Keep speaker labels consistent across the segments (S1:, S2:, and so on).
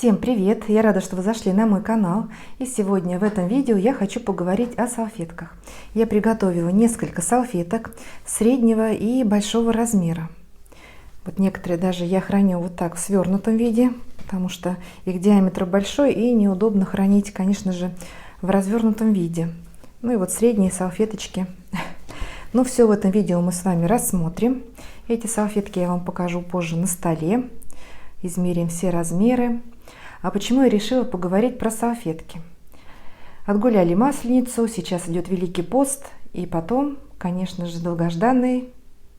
S1: Всем привет! Я рада, что вы зашли на мой канал. И сегодня в этом видео я хочу поговорить о салфетках. Я приготовила несколько салфеток среднего и большого размера. Вот некоторые даже я храню вот так в свернутом виде, потому что их диаметр большой и неудобно хранить, конечно же, в развернутом виде. Ну и вот средние салфеточки. Но все в этом видео мы с вами рассмотрим. Эти салфетки я вам покажу позже на столе. Измерим все размеры. А почему я решила поговорить про салфетки? Отгуляли Масленицу, сейчас идет Великий пост, и потом, конечно же, долгожданный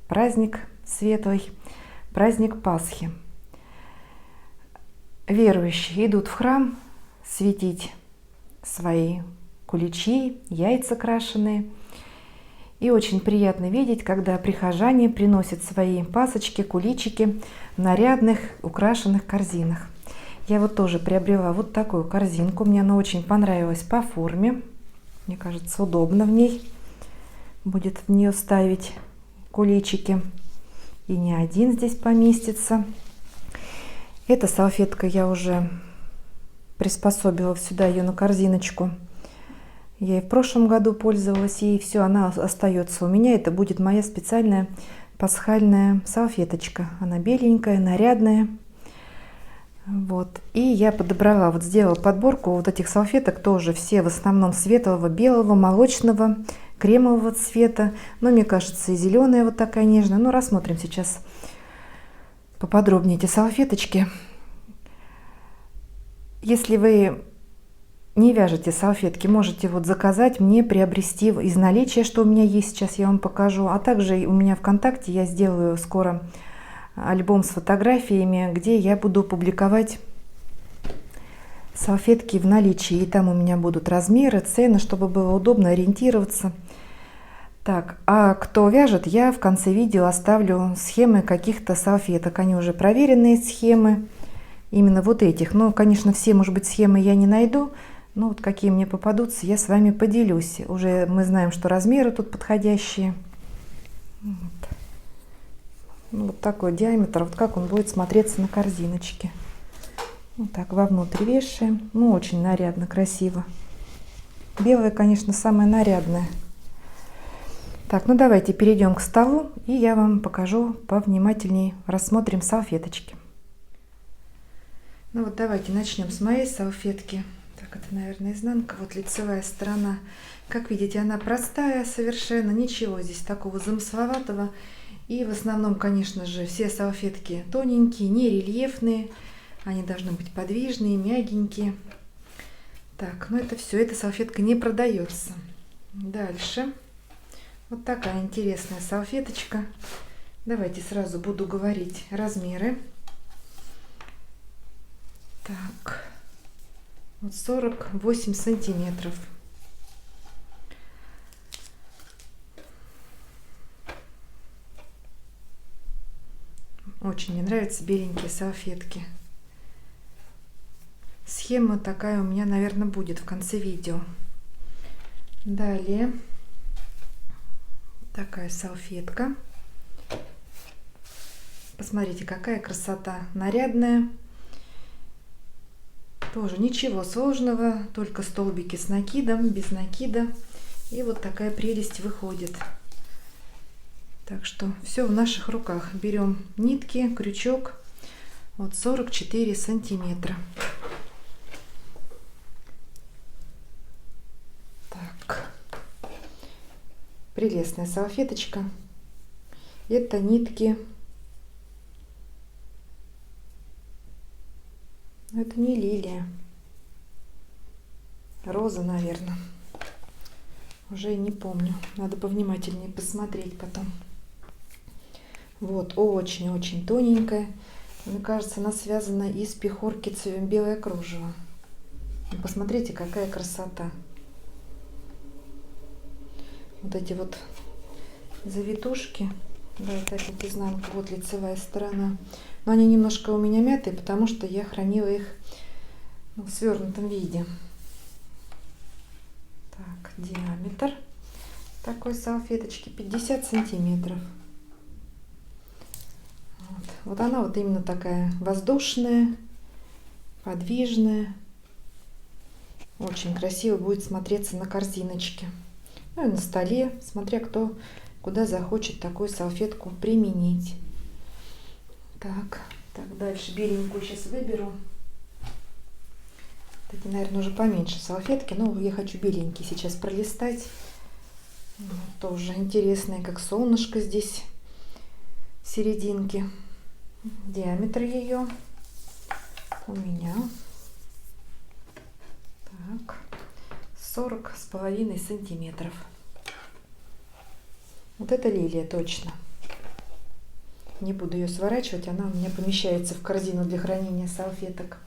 S1: праздник светлый, праздник Пасхи. Верующие идут в храм светить свои куличи, яйца крашеные. И очень приятно видеть, когда прихожане приносят свои пасочки, куличики в нарядных, украшенных корзинах. Я вот тоже приобрела вот такую корзинку. Мне она очень понравилась по форме. Мне кажется, удобно в ней. Будет в нее ставить куличики. И не один здесь поместится. Эта салфетка я уже приспособила сюда ее на корзиночку. Я и в прошлом году пользовалась ей. Все, она остается у меня. Это будет моя специальная пасхальная салфеточка. Она беленькая, нарядная. Вот. И я подобрала, вот сделала подборку вот этих салфеток, тоже все в основном светлого, белого, молочного, кремового цвета. Но мне кажется, и зеленая вот такая нежная. Ну, рассмотрим сейчас поподробнее эти салфеточки. Если вы не вяжете салфетки, можете вот заказать мне, приобрести из наличия, что у меня есть, сейчас я вам покажу. А также у меня ВКонтакте я сделаю скоро альбом с фотографиями, где я буду публиковать салфетки в наличии. И там у меня будут размеры, цены, чтобы было удобно ориентироваться. Так, а кто вяжет, я в конце видео оставлю схемы каких-то салфеток. Они уже проверенные схемы, именно вот этих. Но, конечно, все, может быть, схемы я не найду. Но вот какие мне попадутся, я с вами поделюсь. Уже мы знаем, что размеры тут подходящие. Вот такой диаметр, вот как он будет смотреться на корзиночке. Вот так вовнутрь вешаем. Ну, очень нарядно, красиво. Белая, конечно, самая нарядная. Так, ну давайте перейдем к столу, и я вам покажу повнимательнее. Рассмотрим салфеточки. Ну вот давайте начнем с моей салфетки. Так, это, наверное, изнанка, вот лицевая сторона. Как видите, она простая совершенно, ничего здесь такого замысловатого. И в основном, конечно же, все салфетки тоненькие, не рельефные. Они должны быть подвижные, мягенькие. Так, ну это все, эта салфетка не продается. Дальше. Вот такая интересная салфеточка. Давайте сразу буду говорить размеры. Так, вот 48 сантиметров. Очень мне нравятся беленькие салфетки. Схема такая у меня, наверное, будет в конце видео. Далее такая салфетка. Посмотрите, какая красота. Нарядная. Тоже ничего сложного, только столбики с накидом, без накида. И вот такая прелесть выходит. Так что все в наших руках. Берем нитки, крючок. Вот 44 сантиметра. Так. Прелестная салфеточка. Это нитки. Это не лилия. Роза, наверное. Уже не помню. Надо повнимательнее посмотреть потом. Вот, очень-очень тоненькая. Мне кажется, она связана из пехорки цветом белое кружево. Посмотрите, какая красота. Вот эти вот завитушки. Да, это опять изнанка. Вот лицевая сторона. Но они немножко у меня мятые, потому что я хранила их в свернутом виде. Так, диаметр такой салфеточки 50 сантиметров. Вот она вот именно такая воздушная, подвижная. Очень красиво будет смотреться на корзиночке. Ну и на столе, смотря кто куда захочет такую салфетку применить. Так, дальше беленькую сейчас выберу. Такие, наверное, уже поменьше салфетки, но я хочу беленькие сейчас пролистать. Тоже интересные, как солнышко здесь в серединке. Диаметр ее у меня 40,5 сантиметров. Вот это лилия точно. Не буду ее сворачивать, она у меня помещается в корзину для хранения салфеток.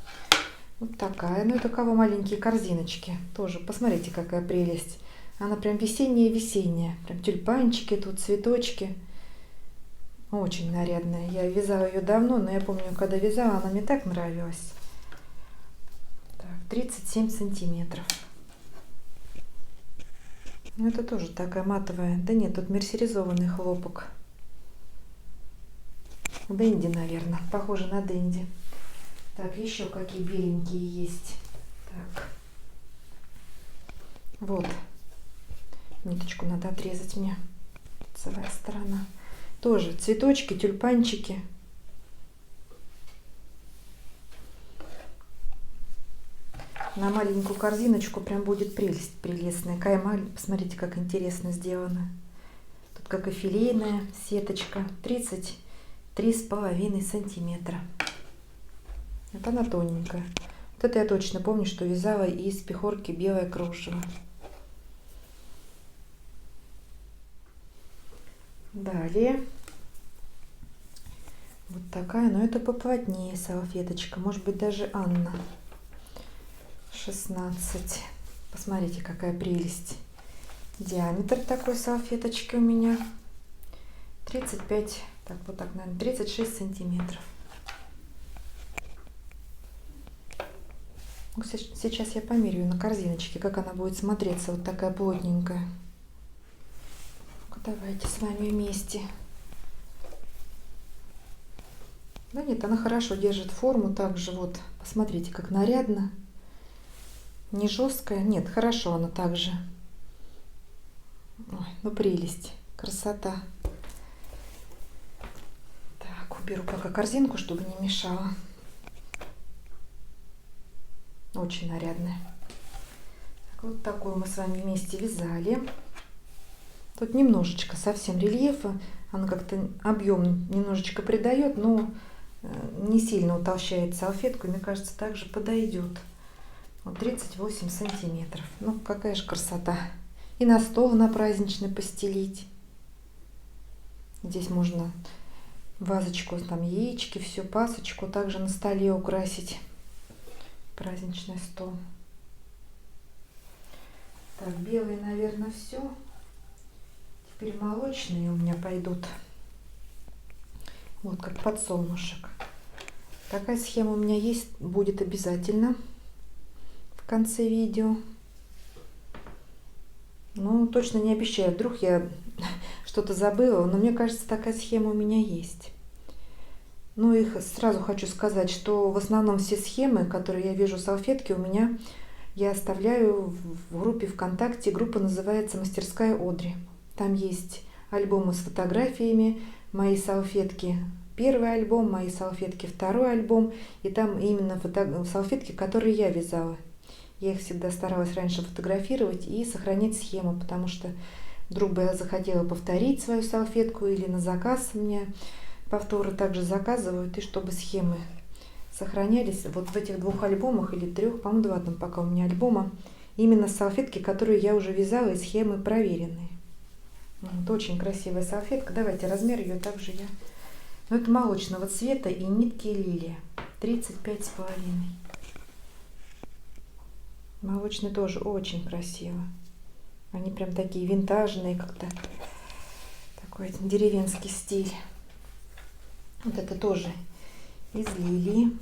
S1: Вот такая. Ну это у кого маленькие корзиночки. Тоже посмотрите, какая прелесть. Она прям весенняя-весенняя. Прям тюльпанчики тут, цветочки. Очень нарядная. Я вязала ее давно, но я помню, когда вязала, она мне так нравилась. Так, 37 сантиметров. Ну это тоже такая матовая. Да нет, тут мерсеризованный хлопок. Дэнди, наверное. Похоже на Дэнди. Так, еще какие беленькие есть. Так. Вот. Ниточку надо отрезать мне. Лицевая сторона. Тоже цветочки, тюльпанчики. На маленькую корзиночку прям будет прелесть прелестная. Каймаль, посмотрите, как интересно сделано. Тут как и филейная сеточка. 33,5 сантиметра. Вот она тоненькая. Вот это я точно помню, что вязала из пехорки белое кружево. Далее. Вот такая, но это поплотнее салфеточка. Может быть, даже Анна. 16. Посмотрите, какая прелесть. Диаметр такой салфеточки у меня 35, так вот так, наверное, 36 сантиметров. Сейчас я померяю на корзиночке, как она будет смотреться, вот такая плотненькая. Давайте с вами вместе. Да нет, она хорошо держит форму, также вот, посмотрите, как нарядно. Не жесткая, нет, хорошо она также. Ой, ну прелесть, красота. Так, уберу пока корзинку, чтобы не мешала. Очень нарядная. Так, вот такую мы с вами вместе вязали. Тут немножечко совсем рельефа, она как-то объем немножечко придает, но не сильно утолщает салфетку, мне кажется, также подойдет. Вот 38 сантиметров. Ну, какая же красота. И на стол на праздничный постелить. Здесь можно вазочку, там яички, все, пасочку также на столе украсить. Праздничный стол. Так, белые, наверное, все. Теперь молочные у меня пойдут. Вот как подсолнушек. Такая схема у меня есть, будет обязательно в конце видео. Ну, точно не обещаю, вдруг я что-то забыла, но мне кажется, такая схема у меня есть. Ну, их сразу хочу сказать, что в основном все схемы, которые я вижу салфетки, у меня я оставляю в группе ВКонтакте. Группа называется «Мастерская Одри». Там есть альбомы с фотографиями, мои салфетки первый альбом, мои салфетки второй альбом. И там именно салфетки, которые я вязала. Я их всегда старалась раньше фотографировать и сохранять схему, потому что вдруг бы я захотела повторить свою салфетку или на заказ мне повторы также заказывают, и чтобы схемы сохранялись вот в этих двух альбомах или трех, по-моему, два там пока у меня альбома, именно салфетки, которые я уже вязала, и схемы проверенные. Вот, очень красивая салфетка. Давайте размер ее также я. Но это молочного цвета и нитки лилия. 35,5. Молочный тоже очень красиво. Они прям такие винтажные, как-то такой деревенский стиль. Вот это тоже из лилии.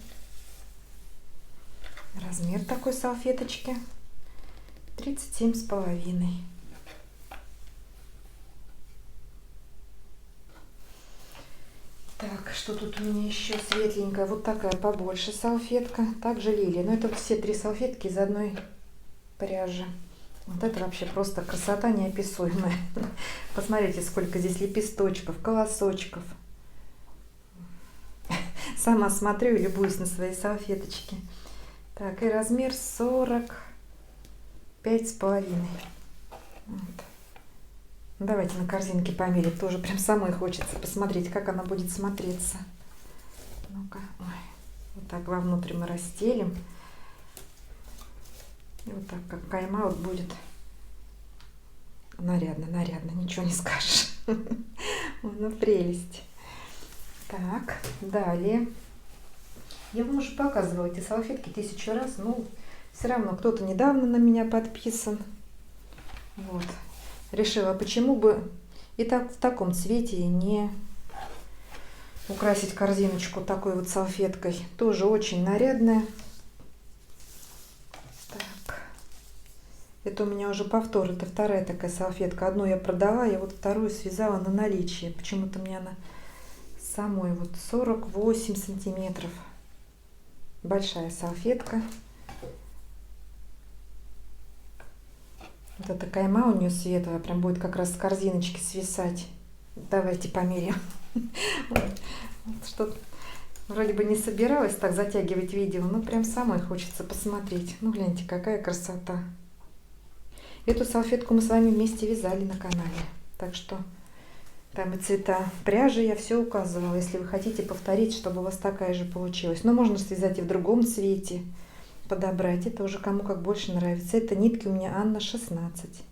S1: Размер такой салфеточки 37,5. Так, что тут у меня еще светленькая? Вот такая побольше салфетка. Также лилия. Но это вот все 3 салфетки из одной пряжи. Вот это вообще просто красота неописуемая. Посмотрите, сколько здесь лепесточков, колосочков. Сама смотрю и любуюсь на свои салфеточки. Так, и размер 45,5. Вот. Давайте на корзинке померить. Тоже прям самой хочется посмотреть, как она будет смотреться. Ну-ка. Вот так вовнутрь мы расстелим. И вот так, как кайма, вот будет нарядно, нарядно, ничего не скажешь. Ну, прелесть. Так, далее. Я вам уже показывала эти салфетки 1000 раз, но все равно кто-то недавно на меня подписан. Вот. Решила, почему бы и так в таком цвете не украсить корзиночку такой вот салфеткой. Тоже очень нарядная. Так. Это у меня уже повтор. Это вторая такая салфетка. Одну я продала, я вот вторую связала на наличие. Почему-то мне она самой вот 48 сантиметров. Большая салфетка. Вот эта кайма у нее светлая, прям будет как раз с корзиночки свисать. Давайте померяем. Что вроде бы не собиралась так затягивать видео, но прям самой хочется посмотреть. Ну гляньте, какая красота. Эту салфетку мы с вами вместе вязали на канале. Так что там и цвета пряжи я все указывала, если вы хотите повторить, чтобы у вас такая же получилась. Но можно связать и в другом цвете, подобрать. Это уже кому как больше нравится. Это нитки у меня Анна 16.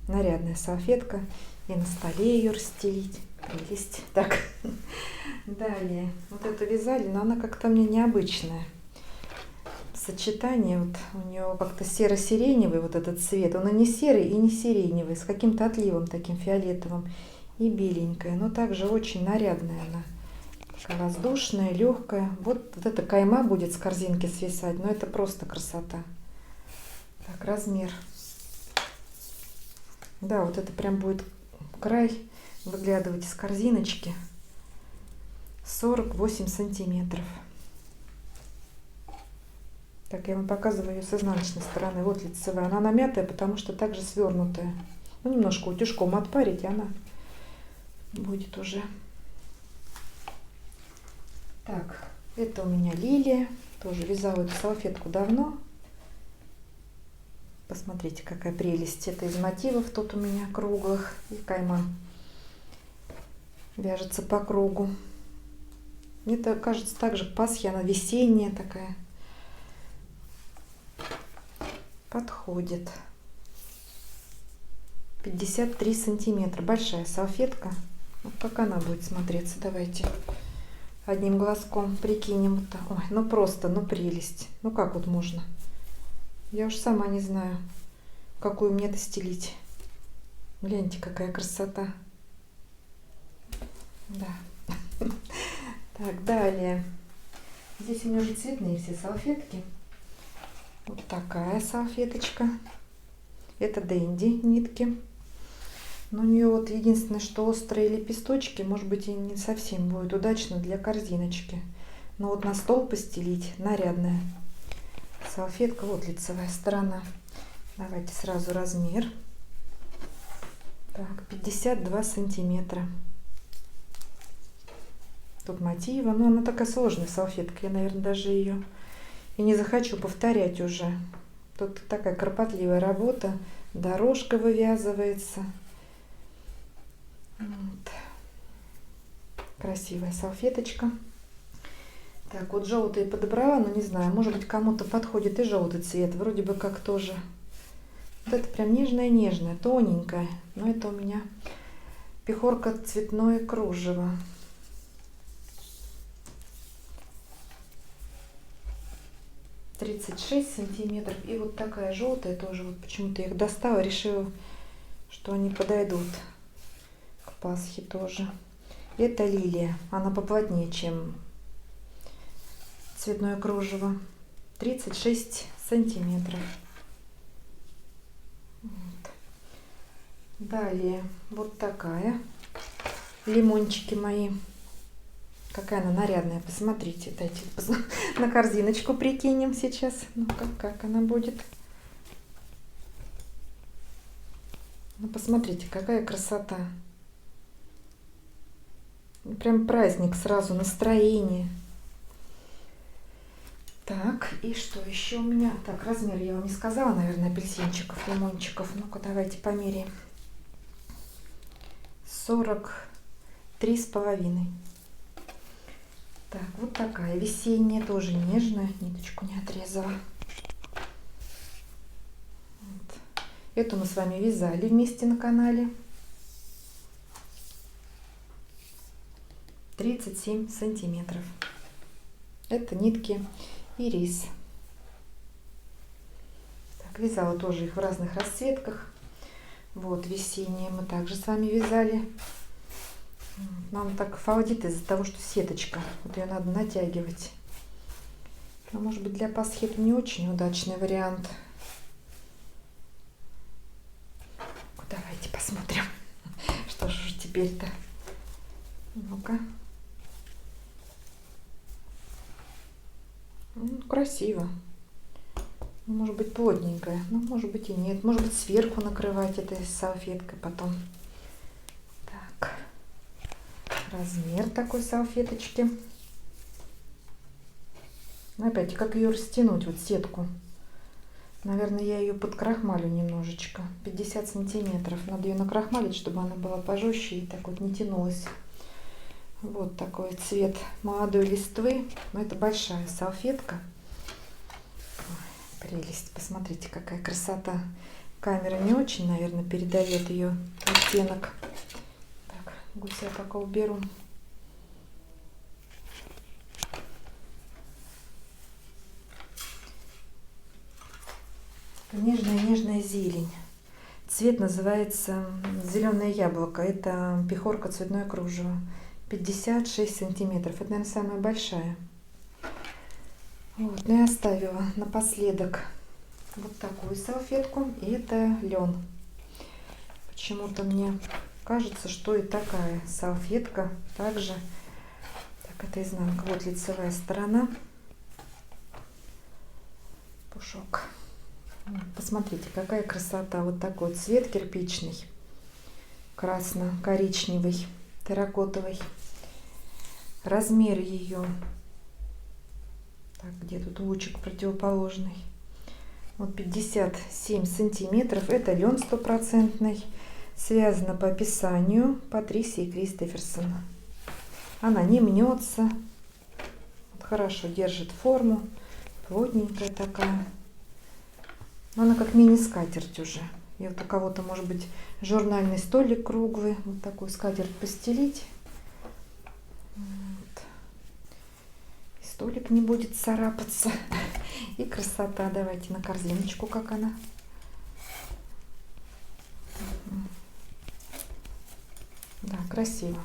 S1: Нарядная салфетка. И на столе ее расстелить. Прелесть. Так, далее. Вот эту вязали, но она как-то мне необычная. Сочетание, вот у нее как-то серо-сиреневый вот этот цвет. Он и не серый, и не сиреневый, с каким-то отливом таким фиолетовым. И беленькая, но также очень нарядная она. Такая воздушная, легкая. Вот эта кайма будет с корзинки свисать, но это просто красота. Так, размер. Да, вот это прям будет край выглядывать из корзиночки. 48 сантиметров. Так, я вам показываю ее с изнаночной стороны. Вот лицевая. Она намятая, потому что также свернутая. Ну, немножко утюжком отпарить, и она будет уже. Так, это у меня лилия. Тоже вязала эту салфетку давно. Посмотрите, какая прелесть. Это из мотивов тут у меня круглых. И кайма вяжется по кругу. Мне это кажется также к Пасхе. Она весенняя такая. Подходит. 53 сантиметра. Большая салфетка. Вот как она будет смотреться. Давайте одним глазком прикинем. Ой, ну просто, ну прелесть. Ну как вот можно? Я уж сама не знаю, какую мне это стелить. Гляньте, какая красота. Да. Так, далее. Здесь у меня уже цветные все салфетки. Вот такая салфеточка. Это Дэнди нитки. Но у нее вот единственное, что острые лепесточки, может быть, и не совсем будет удачно для корзиночки. Но вот на стол постелить нарядная салфетка. Вот лицевая сторона. Давайте сразу размер. Так, 52 сантиметра. Тут мотива. Но она такая сложная салфетка. Я, наверное, даже ее и не захочу повторять уже. Тут такая кропотливая работа. Дорожка вывязывается. Вот. Красивая салфеточка. Так, вот желтые подобрала, но не знаю, может быть, кому-то подходит и желтый цвет. Вроде бы как тоже. Вот это прям нежная-нежная, тоненькая. Но это у меня пехорка цветное кружево. — 36 сантиметров. И вот такая желтая тоже. Вот почему-то я их достала, решила, что они подойдут к Пасхе тоже. Это лилия. Она поплотнее, чем цветное кружево. 36 сантиметров. Вот. Далее вот такая. Лимончики мои. какая она нарядная. Посмотрите, дайте на корзиночку прикинем сейчас. Ну-ка, как она будет. Ну, посмотрите, какая красота. Прям праздник сразу, настроение. Так, и что еще у меня? Так, размер я вам не сказала, наверное, апельсинчиков, лимончиков. Ну-ка, давайте померяем. 43,5. Так, вот такая весенняя, тоже нежная. Ниточку не отрезала. Вот. Эту мы с вами вязали вместе на канале. 37 сантиметров. Это нитки ирис. Так, вязала тоже их в разных расцветках. Вот весенние мы также с вами вязали. Нам так фаудит из-за того, что сеточка. Вот ее надо натягивать. Но, может быть, для Пасхи это не очень удачный вариант. Давайте посмотрим, что же теперь-то. Ну-ка. Красиво. Может быть, плотненькая, но может быть и нет. Может быть, сверху накрывать этой салфеткой потом. Так. Размер такой салфеточки. Опять, как ее растянуть, вот сетку. Наверное, я ее подкрахмалю немножечко. 50 сантиметров. Надо ее накрахмалить, чтобы она была пожестче и так вот не тянулась. Вот такой цвет молодой листвы. Но это большая салфетка. Ой, прелесть. Посмотрите, какая красота. Камера не очень, наверное, передает ее оттенок. Так, гуся пока уберу. Нежная зелень. Цвет называется зеленое яблоко. Это пехорка цветное кружево. 56 сантиметров. Это, наверное, самая большая. Вот. Ну и оставила напоследок вот такую салфетку. И это лен. Почему-то мне кажется, что и такая салфетка также. Так, это изнанка. Вот лицевая сторона. Пушок. Посмотрите, какая красота. Вот такой цвет кирпичный, красно-коричневый, терракотовый. Размер ее, так, где тут лучик противоположный, вот 57 сантиметров. Это лен стопроцентный. Связана по описанию Патрисии Кристоферсон. Она не мнется. Вот, хорошо держит форму. Плотненькая такая. Она как мини-скатерть уже. И вот у кого-то, может быть, журнальный столик круглый. Вот такую скатерть постелить. Вот. И столик не будет царапаться. И красота. Давайте на корзиночку, как она. Да, красиво.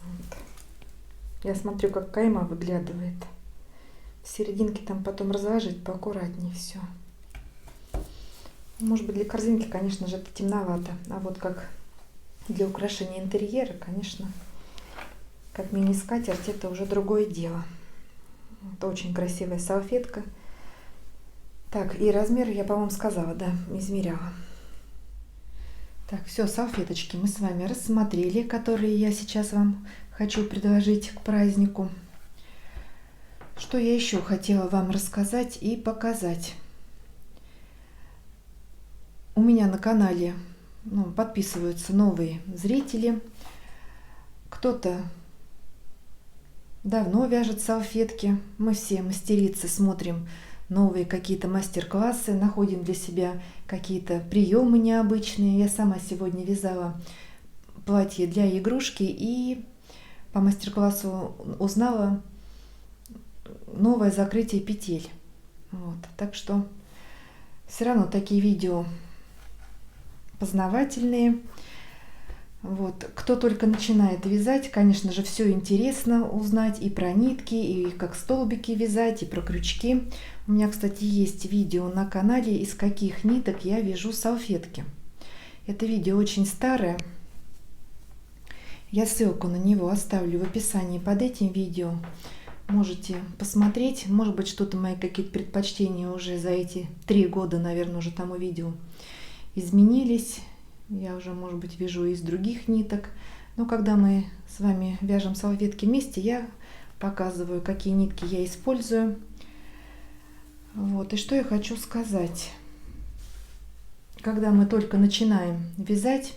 S1: Вот. Я смотрю, как кайма выглядывает. В серединке там потом разложить поаккуратнее все. Может быть, для корзинки, конечно же, это темновато. А вот как для украшения интерьера, конечно, как мини-скатерть, это уже другое дело. Это очень красивая салфетка. Так, и размер я, по-моему, сказала, да, измеряла. Так, все, салфеточки мы с вами рассмотрели, которые я сейчас вам хочу предложить к празднику. Что я еще хотела вам рассказать и показать. У меня на канале подписываются новые зрители. Кто-то давно вяжет салфетки. Мы все мастерицы, смотрим новые какие-то мастер-классы, находим для себя какие-то приемы необычные. Я сама сегодня вязала платье для игрушки и по мастер-классу узнала новое закрытие петель. Вот. Так что все равно такие видео познавательные. Вот. Кто только начинает вязать, конечно же, все интересно узнать и про нитки, и как столбики вязать, и про крючки. У меня, кстати, есть видео на канале, из каких ниток я вяжу салфетки. Это видео очень старое. Я ссылку на него оставлю в описании под этим видео. Можете посмотреть. Может быть, что-то мои какие-то предпочтения уже за эти 3 года, наверное, уже тому видео изменились. Я уже, может быть, вяжу из других ниток. Но когда мы с вами вяжем салфетки вместе, я показываю, какие нитки я использую. Вот. И что я хочу сказать. Когда мы только начинаем вязать,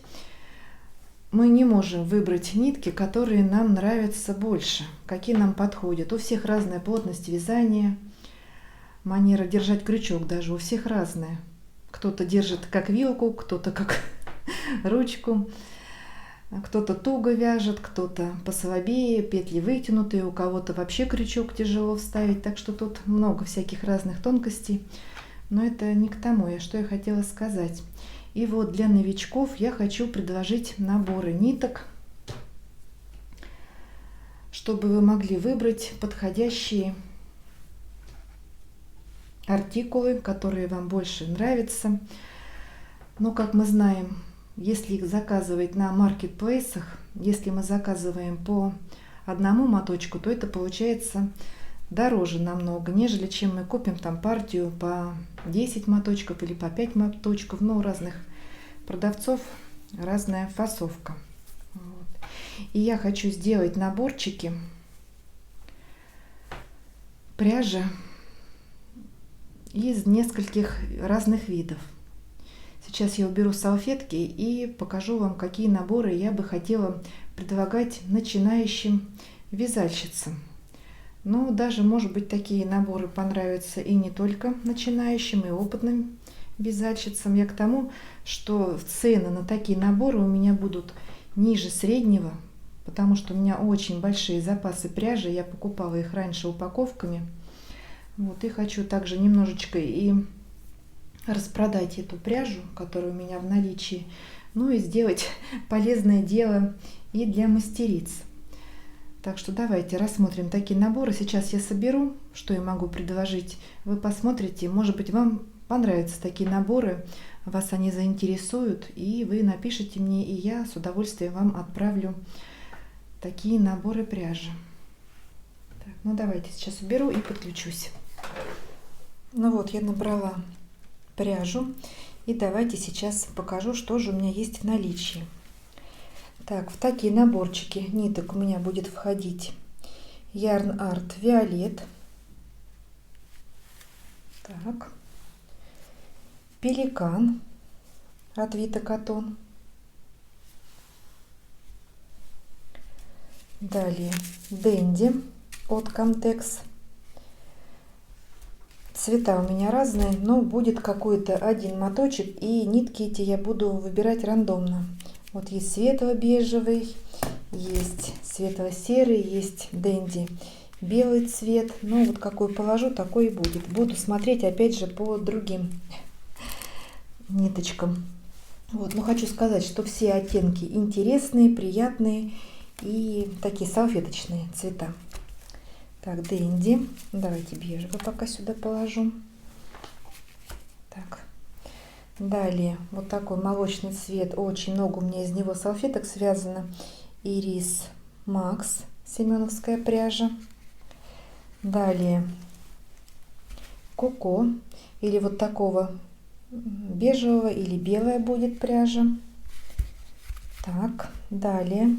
S1: мы не можем выбрать нитки, которые нам нравятся больше, какие нам подходят. У всех разная плотность вязания, манера держать крючок даже у всех разная. Кто-то держит как вилку, кто-то как ручку, кто-то туго вяжет, кто-то послабее, петли вытянутые, у кого-то вообще крючок тяжело вставить. Так что тут много всяких разных тонкостей. Но это не к тому, что я хотела сказать. И вот для новичков я хочу предложить наборы ниток, чтобы вы могли выбрать подходящие артикулы, которые вам больше нравятся. Но, как мы знаем, если их заказывать на маркетплейсах, если мы заказываем по одному моточку, то это получается дороже намного, нежели чем мы купим там партию по 10 моточков или по 5 моточков. Но у разных продавцов разная фасовка. Вот. И я хочу сделать наборчики пряжи из нескольких разных видов. Сейчас я уберу салфетки и покажу вам, какие наборы я бы хотела предлагать начинающим вязальщицам. Но даже, может быть, такие наборы понравятся и не только начинающим, и опытным вязальщицам. Я к тому, что цены на такие наборы у меня будут ниже среднего, потому что у меня очень большие запасы пряжи. Я покупала их раньше упаковками. Вот, и хочу также немножечко и распродать эту пряжу, которая у меня в наличии, ну и сделать полезное дело и для мастериц. Так что давайте рассмотрим такие наборы. Сейчас я соберу, что я могу предложить. Вы посмотрите, может быть, вам понравятся такие наборы, вас они заинтересуют, и вы напишите мне, и я с удовольствием вам отправлю такие наборы пряжи. Так, ну давайте сейчас уберу и подключусь. Ну вот, я набрала пряжу, и давайте сейчас покажу, что же у меня есть в наличии. Так, в такие наборчики ниток у меня будет входить Yarn Art Violet, так, Пеликан от Vita Cotton, далее Dandy от Camtex. Цвета у меня разные, но будет какой-то один моточек, и нитки эти я буду выбирать рандомно. Вот есть светло-бежевый, есть светло-серый, есть Dandy белый цвет. Ну вот какой положу, такой и будет. Буду смотреть опять же по другим ниточкам. Вот, но хочу сказать, что все оттенки интересные, приятные и такие салфеточные цвета. Так, Dandy. Давайте бежевый пока сюда положу. Так. Далее вот такой молочный цвет. Очень много у меня из него салфеток связано. Ирис Макс, семеновская пряжа. Далее Коко, или вот такого бежевого или белая будет пряжа. Так, далее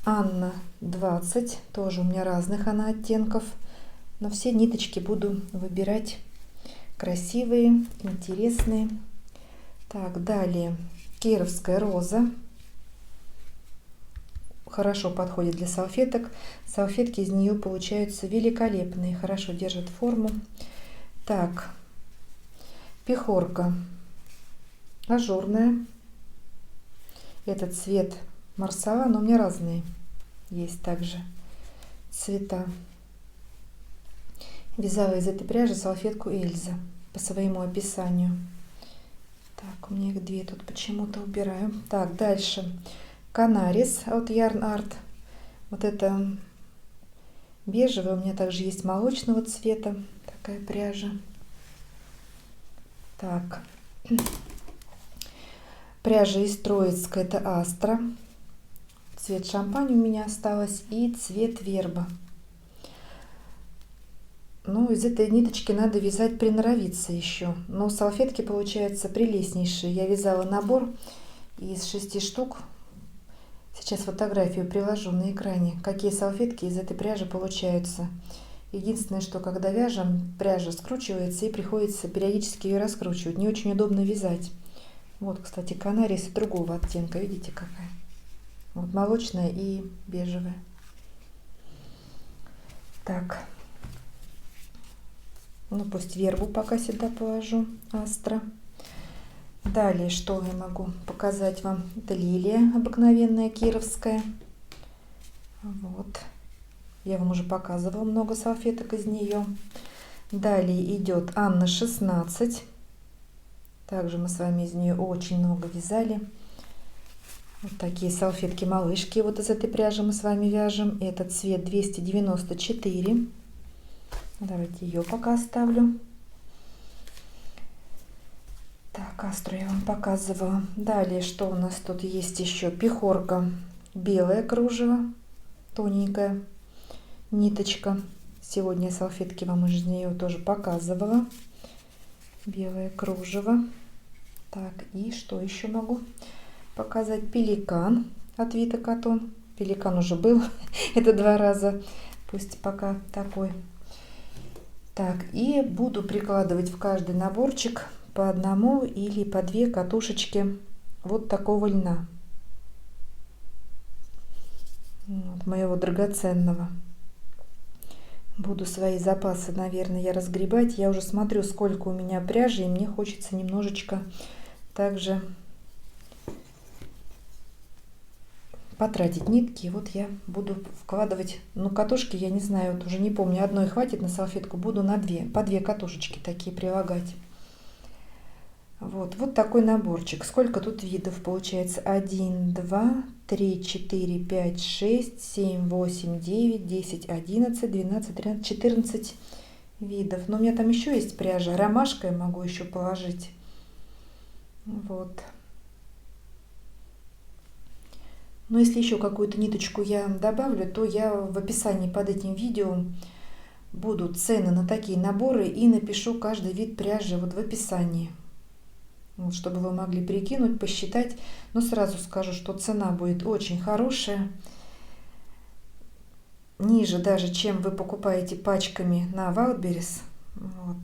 S1: Анна 20, тоже у меня разных она оттенков, но все ниточки буду выбирать красивые, интересные. Так, далее Кировская роза, хорошо подходит для салфеток. Салфетки из нее получаются великолепные, хорошо держат форму. Так, Пехорка ажурная, этот цвет Марсала, но у меня разные есть также цвета. Вязала из этой пряжи салфетку Эльза по своему описанию. Так, у меня их две тут почему-то убираю. Так, дальше Канарис от Yarn Art. Вот это бежевая, у меня также есть молочного цвета такая пряжа. Так, пряжа из Троицка, это Астра, цвет шампань у меня осталось и цвет верба. Ну, из этой ниточки надо вязать, приноровиться еще. Но салфетки получаются прелестнейшие. Я вязала набор из 6 штук. Сейчас фотографию приложу на экране, какие салфетки из этой пряжи получаются. Единственное, что когда вяжем, пряжа скручивается и приходится периодически ее раскручивать. Не очень удобно вязать. Вот, кстати, канарис другого оттенка. Видите, какая? Вот молочная и бежевая. Так. Ну, пусть вербу пока сюда положу. Астра. Далее, что я могу показать вам? Это лилия обыкновенная, кировская. Вот. Я вам уже показывала много салфеток из нее. Далее идет Анна 16. Также мы с вами из нее очень много вязали. Вот такие салфетки малышки. Вот из этой пряжи мы с вами вяжем. Этот цвет 294. Давайте ее пока оставлю. Так, Астру я вам показывала. Далее, что у нас тут есть еще? Пехорка. Белое кружево. Тоненькая ниточка. Сегодня салфетки вам из нее тоже показывала. Белое кружево. Так, и что еще могу показать? Пеликан от Вита Катон. Пеликан уже был. Это 2 раза. Пусть пока такой. Так, и буду прикладывать в каждый наборчик по одному или по 2 катушечки вот такого льна. Вот, моего драгоценного. Буду свои запасы, наверное, я разгребать. Я уже смотрю, сколько у меня пряжи, и мне хочется немножечко также потратить нитки. И вот я буду вкладывать, ну, катушки, я не знаю, вот уже не помню, одной хватит на салфетку, буду на 2, по 2 катушечки такие прилагать. Вот такой наборчик. Сколько тут видов получается? 1, 2, 3, 4, 5, 6, 7, 8, 9, 10, 11, 12, 13, 14 видов. Но у меня там еще есть пряжа. Ромашка я могу еще положить. Вот. Но если еще какую-то ниточку я добавлю, то я в описании под этим видео будут цены на такие наборы и напишу каждый вид пряжи вот в описании. Вот, чтобы вы могли прикинуть, посчитать. Но сразу скажу, что цена будет очень хорошая. Ниже даже, чем вы покупаете пачками на Wildberries. Вот.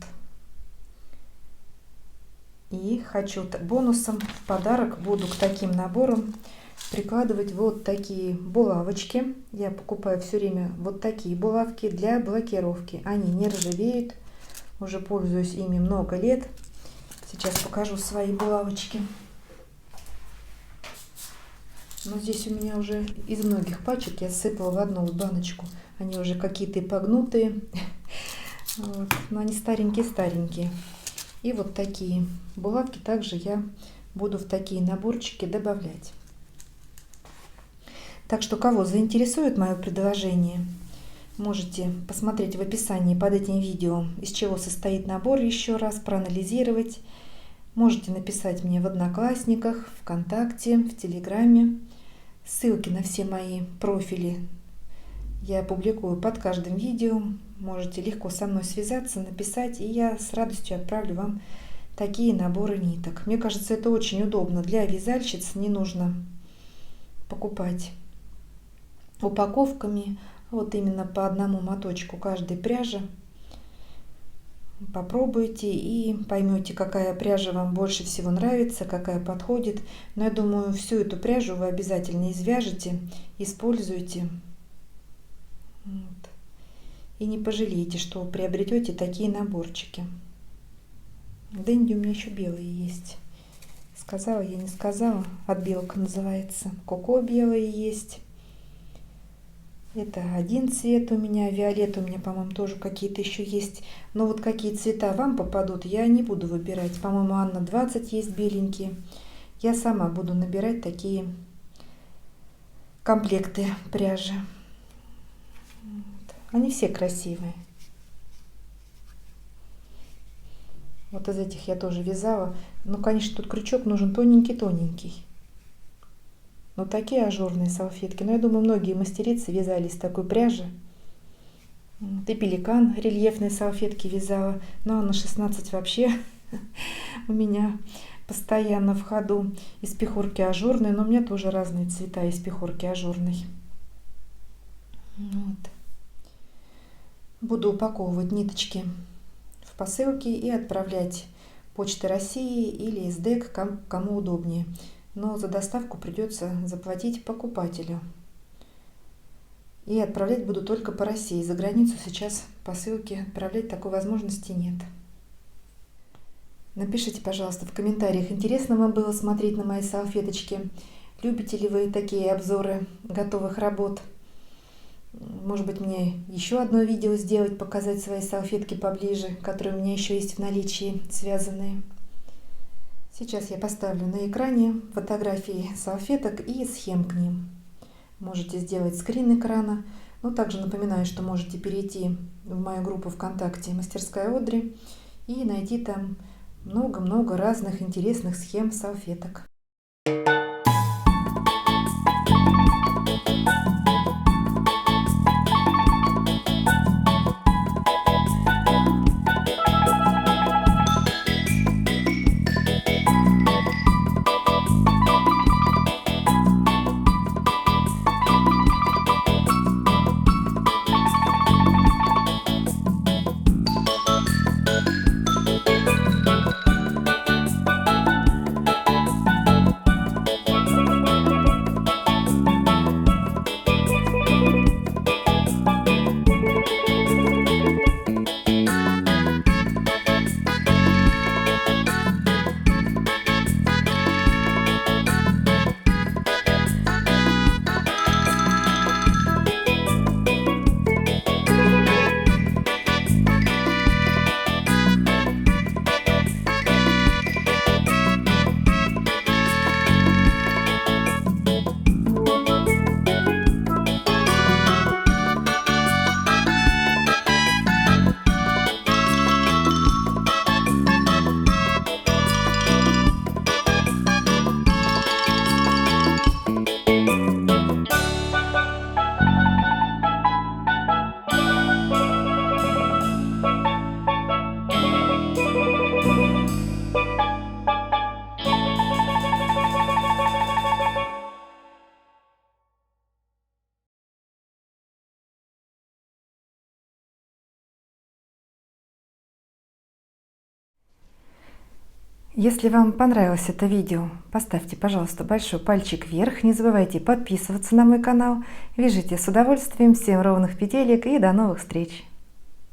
S1: И хочу бонусом в подарок буду к таким наборам прикладывать вот такие булавочки. Я покупаю все время вот такие булавки для блокировки. Они не ржавеют. Уже пользуюсь ими много лет. Сейчас покажу свои булавочки. Но здесь у меня уже из многих пачек я сыпала в одну баночку. Они уже какие-то погнутые. Вот. Но они старенькие-старенькие. И вот такие булавки также я буду в такие наборчики добавлять. Так что, кого заинтересует мое предложение, можете посмотреть в описании под этим видео, из чего состоит набор, еще раз проанализировать. Можете написать мне в Одноклассниках, ВКонтакте, в Телеграме. Ссылки на все мои профили я публикую под каждым видео. Можете легко со мной связаться, написать, и я с радостью отправлю вам такие наборы ниток. Мне кажется, это очень удобно. Для вязальщиц не нужно покупать упаковками. Вот именно по одному моточку каждой пряжи. Попробуйте и поймете, какая пряжа вам больше всего нравится, какая подходит. Но я думаю, всю эту пряжу вы обязательно извяжете, используйте. Вот. И не пожалеете, что приобретете такие наборчики. Дэнди у меня еще белые есть. Сказала я, не сказала. Отбелка называется. Коко белые есть. Это один цвет у меня, виолет у меня, по-моему, тоже какие-то еще есть. Но вот какие цвета вам попадут, я не буду выбирать. По-моему, Анна 20 есть беленькие. Я сама буду набирать такие комплекты пряжи. Вот. Они все красивые. Вот из этих я тоже вязала. Ну, конечно, тут крючок нужен тоненький-тоненький. Но такие ажурные салфетки. Но я думаю, многие мастерицы вязали из такой пряжи. И пеликан рельефные салфетки вязала. Ну а на 16 вообще у меня постоянно в ходу из пехорки ажурной. Но у меня тоже разные цвета из пехорки ажурной. Вот. Буду упаковывать ниточки в посылки и отправлять Почтой России или СДЭК, кому удобнее. Но за доставку придется заплатить покупателю. И отправлять буду только по России. За границу сейчас посылки отправлять такой возможности нет. Напишите, пожалуйста, в комментариях, интересно вам было смотреть на мои салфеточки. Любите ли вы такие обзоры готовых работ? Может быть, мне еще одно видео сделать, показать свои салфетки поближе, которые у меня еще есть в наличии, связанные. Сейчас я поставлю на экране фотографии салфеток и схем к ним. Можете сделать скрин экрана. Но также напоминаю, что можете перейти в мою группу ВКонтакте «Мастерская Одри» и найти там много-много разных интересных схем салфеток. Если вам понравилось это видео, поставьте, пожалуйста, большой пальчик вверх. Не забывайте подписываться на мой канал. Вяжите с удовольствием. Всем ровных петелек и до новых встреч!